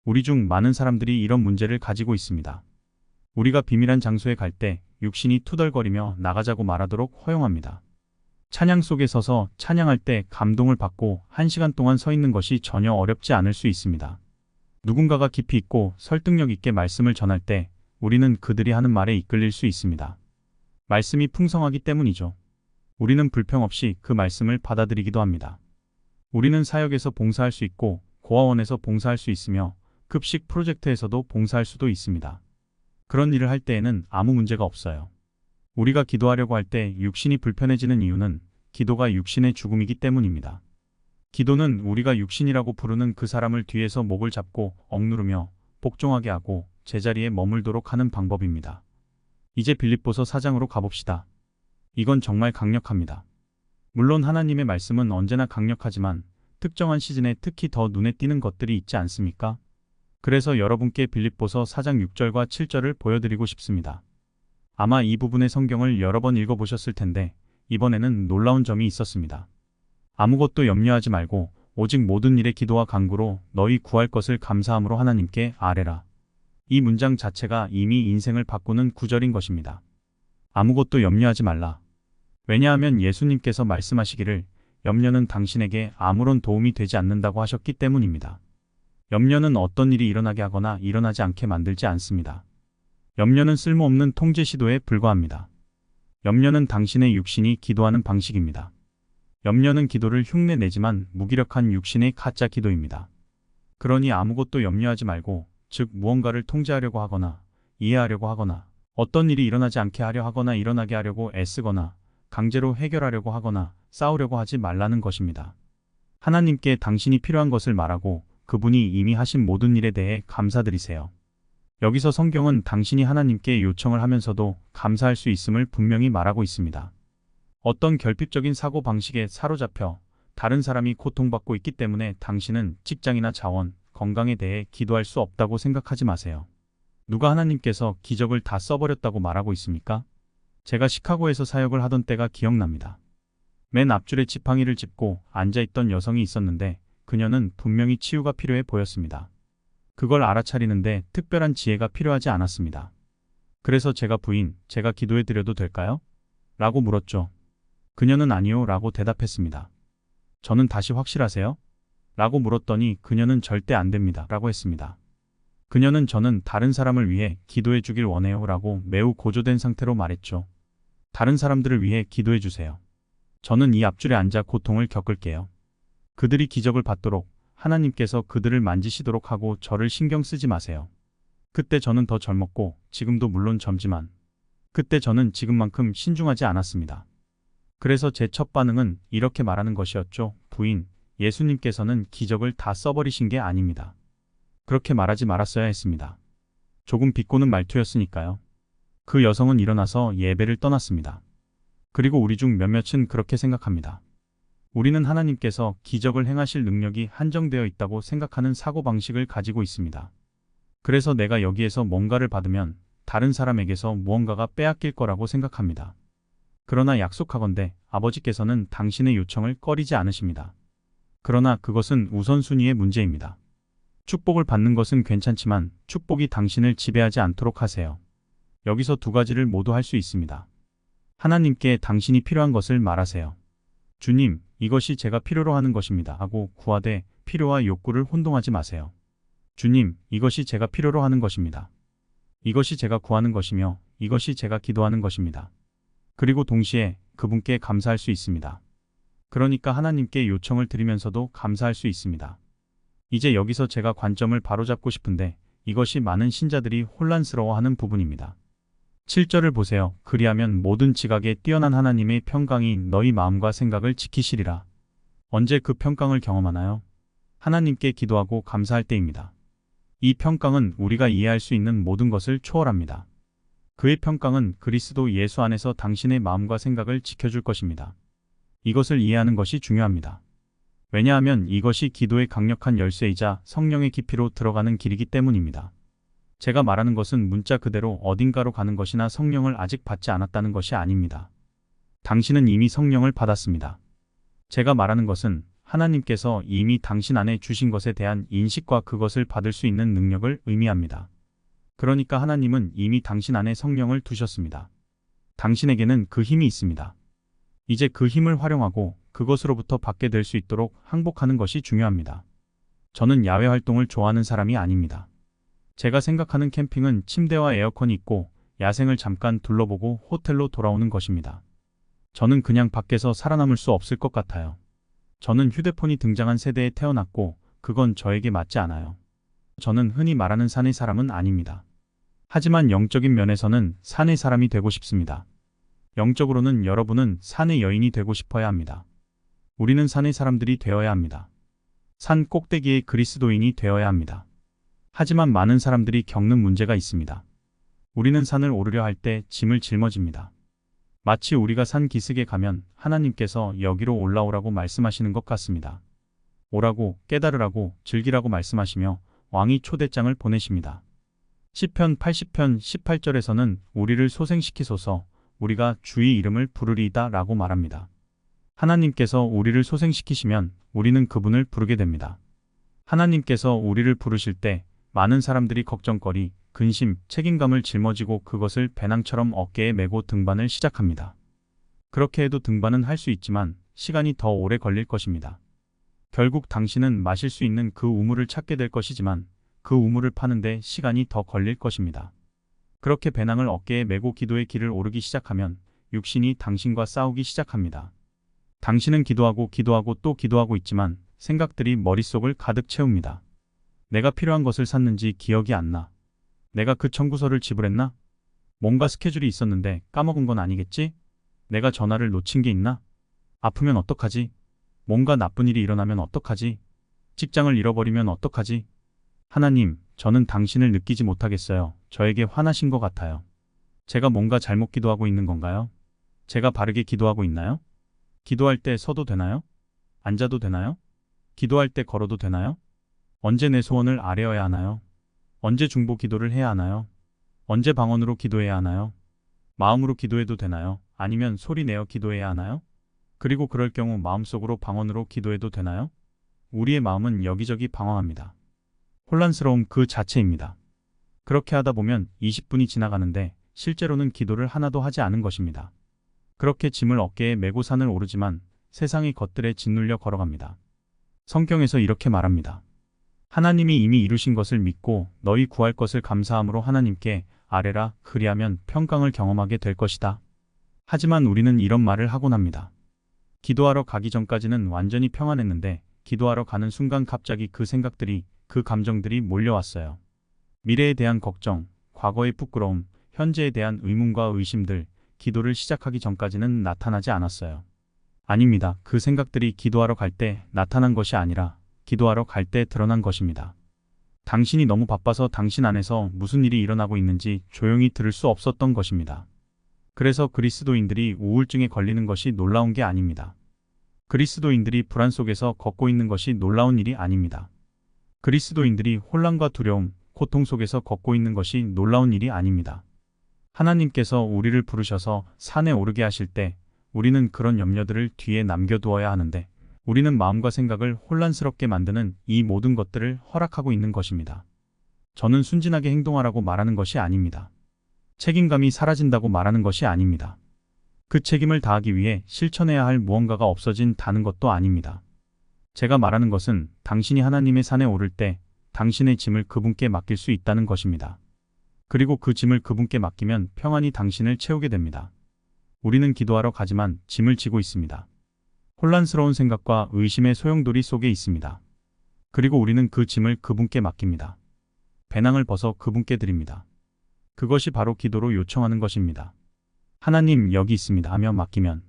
우리 중 많은 사람들이 이런 문제를 가지고 있습니다. 우리가 비밀한 장소에 갈 때 육신이 투덜거리며 나가자고 말하도록 허용합니다. 찬양 속에 서서 찬양할 때 감동을 받고 1시간 동안 서 있는 것이 전혀 어렵지 않을 수 있습니다. 누군가가 깊이 있고 설득력 있게 말씀을 전할 때 우리는 그들이 하는 말에 이끌릴 수 있습니다. 말씀이 풍성하기 때문이죠. 우리는 불평 없이 그 말씀을 받아들이기도 합니다. 우리는 사역에서 봉사할 수 있고 고아원에서 봉사할 수 있으며 급식 프로젝트에서도 봉사할 수도 있습니다. 그런 일을 할 때에는 아무 문제가 없어요. 우리가 기도하려고 할 때 육신이 불편해지는 이유는 기도가 육신의 죽음이기 때문입니다. 기도는 우리가 육신이라고 부르는 그 사람을 뒤에서 목을 잡고 억누르며 복종하게 하고 제자리에 머물도록 하는 방법입니다. 이제 빌립보서 4장으로 가봅시다. 이건 정말 강력합니다. 물론 하나님의 말씀은 언제나 강력하지만 특정한 시즌에 특히 더 눈에 띄는 것들이 있지 않습니까? 그래서 여러분께 빌립보서 4장 6절과 7절을 보여드리고 싶습니다. 아마 이 부분의 성경을 여러 번 읽어보셨을 텐데 이번에는 놀라운 점이 있었습니다. 아무것도 염려하지 말고 오직 모든 일에 기도와 간구로 너희 구할 것을 감사함으로 하나님께 아뢰라. 이 문장 자체가 이미 인생을 바꾸는 구절인 것입니다. 아무것도 염려하지 말라. 왜냐하면 예수님께서 말씀하시기를 염려는 당신에게 아무런 도움이 되지 않는다고 하셨기 때문입니다. 염려는 어떤 일이 일어나게 하거나 일어나지 않게 만들지 않습니다. 염려는 쓸모없는 통제 시도에 불과합니다. 염려는 당신의 육신이 기도하는 방식입니다. 염려는 기도를 흉내내지만 무기력한 육신의 가짜 기도입니다. 그러니 아무것도 염려하지 말고, 즉 무언가를 통제하려고 하거나 이해하려고 하거나 어떤 일이 일어나지 않게 하려 하거나 일어나게 하려고 애쓰거나 강제로 해결하려고 하거나 싸우려고 하지 말라는 것입니다. 하나님께 당신이 필요한 것을 말하고 그분이 이미 하신 모든 일에 대해 감사드리세요. 여기서 성경은 당신이 하나님께 요청을 하면서도 감사할 수 있음을 분명히 말하고 있습니다. 어떤 결핍적인 사고 방식에 사로잡혀 다른 사람이 고통받고 있기 때문에 당신은 직장이나 자원, 건강에 대해 기도할 수 없다고 생각하지 마세요. 누가 하나님께서 기적을 다 써버렸다고 말하고 있습니까? 제가 시카고에서 사역을 하던 때가 기억납니다. 맨 앞줄에 지팡이를 짚고 앉아있던 여성이 있었는데 그녀는 분명히 치유가 필요해 보였습니다. 그걸 알아차리는데 특별한 지혜가 필요하지 않았습니다. 그래서 제가 제가 기도해드려도 될까요? 라고 물었죠. 그녀는 아니요 라고 대답했습니다. 저는 다시 확실하세요? 라고 물었더니 그녀는 절대 안 됩니다 라고 했습니다. 그녀는 저는 다른 사람을 위해 기도해 주길 원해요 라고 매우 고조된 상태로 말했죠. 다른 사람들을 위해 기도해 주세요. 저는 이 앞줄에 앉아 고통을 겪을게요. 그들이 기적을 받도록 하나님께서 그들을 만지시도록 하고 저를 신경 쓰지 마세요. 그때 저는 더 젊었고 지금도 물론 젊지만 그때 저는 지금만큼 신중하지 않았습니다. 그래서 제 첫 반응은 이렇게 말하는 것이었죠. 부인, 예수님께서는 기적을 다 써버리신 게 아닙니다. 그렇게 말하지 말았어야 했습니다. 조금 비꼬는 말투였으니까요. 그 여성은 일어나서 예배를 떠났습니다. 그리고 우리 중 몇몇은 그렇게 생각합니다. 우리는 하나님께서 기적을 행하실 능력이 한정되어 있다고 생각하는 사고방식을 가지고 있습니다. 그래서 내가 여기에서 뭔가를 받으면 다른 사람에게서 무언가가 빼앗길 거라고 생각합니다. 그러나 약속하건대 아버지께서는 당신의 요청을 꺼리지 않으십니다. 그러나 그것은 우선순위의 문제입니다. 축복을 받는 것은 괜찮지만 축복이 당신을 지배하지 않도록 하세요. 여기서 두 가지를 모두 할 수 있습니다. 하나님께 당신이 필요한 것을 말하세요. 주님, 이것이 제가 필요로 하는 것입니다 하고 구하되 필요와 욕구를 혼동하지 마세요. 주님, 이것이 제가 필요로 하는 것입니다. 이것이 제가 구하는 것이며 이것이 제가 기도하는 것입니다. 그리고 동시에 그분께 감사할 수 있습니다. 그러니까 하나님께 요청을 드리면서도 감사할 수 있습니다. 이제 여기서 제가 관점을 바로잡고 싶은데 이것이 많은 신자들이 혼란스러워하는 부분입니다. 7절을 보세요. 그리하면 모든 지각에 뛰어난 하나님의 평강이 너희 마음과 생각을 지키시리라. 언제 그 평강을 경험하나요? 하나님께 기도하고 감사할 때입니다. 이 평강은 우리가 이해할 수 있는 모든 것을 초월합니다. 그의 평강은 그리스도 예수 안에서 당신의 마음과 생각을 지켜줄 것입니다. 이것을 이해하는 것이 중요합니다. 왜냐하면 이것이 기도의 강력한 열쇠이자 성령의 깊이로 들어가는 길이기 때문입니다. 제가 말하는 것은 문자 그대로 어딘가로 가는 것이나 성령을 아직 받지 않았다는 것이 아닙니다. 당신은 이미 성령을 받았습니다. 제가 말하는 것은 하나님께서 이미 당신 안에 주신 것에 대한 인식과 그것을 받을 수 있는 능력을 의미합니다. 그러니까 하나님은 이미 당신 안에 성령을 두셨습니다. 당신에게는 그 힘이 있습니다. 이제 그 힘을 활용하고 그것으로부터 받게 될 수 있도록 항복하는 것이 중요합니다. 저는 야외 활동을 좋아하는 사람이 아닙니다. 제가 생각하는 캠핑은 침대와 에어컨이 있고 야생을 잠깐 둘러보고 호텔로 돌아오는 것입니다. 저는 그냥 밖에서 살아남을 수 없을 것 같아요. 저는 휴대폰이 등장한 세대에 태어났고 그건 저에게 맞지 않아요. 저는 흔히 말하는 산의 사람은 아닙니다. 하지만 영적인 면에서는 산의 사람이 되고 싶습니다. 영적으로는 여러분은 산의 여인이 되고 싶어야 합니다. 우리는 산의 사람들이 되어야 합니다. 산 꼭대기의 그리스도인이 되어야 합니다. 하지만 많은 사람들이 겪는 문제가 있습니다. 우리는 산을 오르려 할 때 짐을 짊어집니다. 마치 우리가 산 기슭에 가면 하나님께서 여기로 올라오라고 말씀하시는 것 같습니다. 오라고, 깨달으라고, 즐기라고 말씀하시며 왕이 초대장을 보내십니다. 시편 80편 18절에서는 우리를 소생시키소서 우리가 주의 이름을 부르리이다 라고 말합니다. 하나님께서 우리를 소생시키시면 우리는 그분을 부르게 됩니다. 하나님께서 우리를 부르실 때 많은 사람들이 걱정거리, 근심, 책임감을 짊어지고 그것을 배낭처럼 어깨에 메고 등반을 시작합니다. 그렇게 해도 등반은 할 수 있지만 시간이 더 오래 걸릴 것입니다. 결국 당신은 마실 수 있는 그 우물을 찾게 될 것이지만 그 우물을 파는데 시간이 더 걸릴 것입니다. 그렇게 배낭을 어깨에 메고 기도의 길을 오르기 시작하면 육신이 당신과 싸우기 시작합니다. 당신은 기도하고 또 기도하고 있지만 생각들이 머릿속을 가득 채웁니다. 내가 필요한 것을 샀는지 기억이 안 나. 내가 그 청구서를 지불했나? 뭔가 스케줄이 있었는데 까먹은 건 아니겠지? 내가 전화를 놓친 게 있나? 아프면 어떡하지? 뭔가 나쁜 일이 일어나면 어떡하지? 직장을 잃어버리면 어떡하지? 하나님, 저는 당신을 느끼지 못하겠어요. 저에게 화나신 것 같아요. 제가 뭔가 잘못 기도하고 있는 건가요? 제가 바르게 기도하고 있나요? 기도할 때 서도 되나요? 앉아도 되나요? 기도할 때 걸어도 되나요? 언제 내 소원을 아뢰어야 하나요? 언제 중보 기도를 해야 하나요? 언제 방언으로 기도해야 하나요? 마음으로 기도해도 되나요? 아니면 소리 내어 기도해야 하나요? 그리고 그럴 경우 마음속으로 방언으로 기도해도 되나요? 우리의 마음은 여기저기 방황합니다. 혼란스러움 그 자체입니다. 그렇게 하다 보면 20분이 지나가는데 실제로는 기도를 하나도 하지 않은 것입니다. 그렇게 짐을 어깨에 메고 산을 오르지만 세상의 것들에 짓눌려 걸어갑니다. 성경에서 이렇게 말합니다. 하나님이 이미 이루신 것을 믿고 너희 구할 것을 감사함으로 하나님께 아뢰라 그리하면 평강을 경험하게 될 것이다. 하지만 우리는 이런 말을 하곤 합니다. 기도하러 가기 전까지는 완전히 평안했는데 기도하러 가는 순간 갑자기 그 생각들이 그 감정들이 몰려왔어요. 미래에 대한 걱정, 과거의 부끄러움, 현재에 대한 의문과 의심들, 기도를 시작하기 전까지는 나타나지 않았어요. 아닙니다. 그 생각들이 기도하러 갈 때 나타난 것이 아니라 기도하러 갈 때 드러난 것입니다. 당신이 너무 바빠서 당신 안에서 무슨 일이 일어나고 있는지 조용히 들을 수 없었던 것입니다. 그래서 그리스도인들이 우울증에 걸리는 것이 놀라운 게 아닙니다. 그리스도인들이 불안 속에서 걷고 있는 것이 놀라운 일이 아닙니다. 그리스도인들이 혼란과 두려움, 고통 속에서 걷고 있는 것이 놀라운 일이 아닙니다. 하나님께서 우리를 부르셔서 산에 오르게 하실 때 우리는 그런 염려들을 뒤에 남겨두어야 하는데 우리는 마음과 생각을 혼란스럽게 만드는 이 모든 것들을 허락하고 있는 것입니다. 저는 순진하게 행동하라고 말하는 것이 아닙니다. 책임감이 사라진다고 말하는 것이 아닙니다. 그 책임을 다하기 위해 실천해야 할 무언가가 없어진다는 것도 아닙니다. 제가 말하는 것은 당신이 하나님의 산에 오를 때 당신의 짐을 그분께 맡길 수 있다는 것입니다. 그리고 그 짐을 그분께 맡기면 평안이 당신을 채우게 됩니다. 우리는 기도하러 가지만 짐을 지고 있습니다. 혼란스러운 생각과 의심의 소용돌이 속에 있습니다. 그리고 우리는 그 짐을 그분께 맡깁니다. 배낭을 벗어 그분께 드립니다. 그것이 바로 기도로 요청하는 것입니다. 하나님 여기 있습니다 하며 맡기면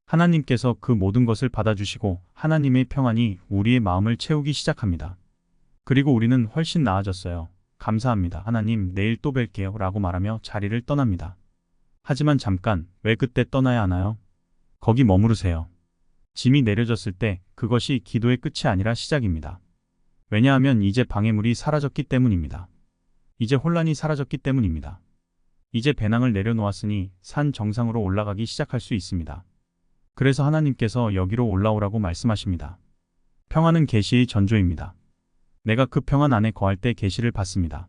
하나님께서 그 모든 것을 받아주시고 하나님의 평안이 우리의 마음을 채우기 시작합니다. 그리고 우리는 훨씬 나아졌어요. 감사합니다. 하나님 내일 또 뵐게요 라고 말하며 자리를 떠납니다. 하지만 잠깐, 왜 그때 떠나야 하나요? 거기 머무르세요. 짐이 내려졌을 때 그것이 기도의 끝이 아니라 시작입니다. 왜냐하면 이제 방해물이 사라졌기 때문입니다. 이제 혼란이 사라졌기 때문입니다. 이제 배낭을 내려놓았으니 산 정상으로 올라가기 시작할 수 있습니다. 그래서 하나님께서 여기로 올라오라고 말씀하십니다. 평안은 계시의 전조입니다. 내가 그 평안 안에 거할 때 계시를 받습니다.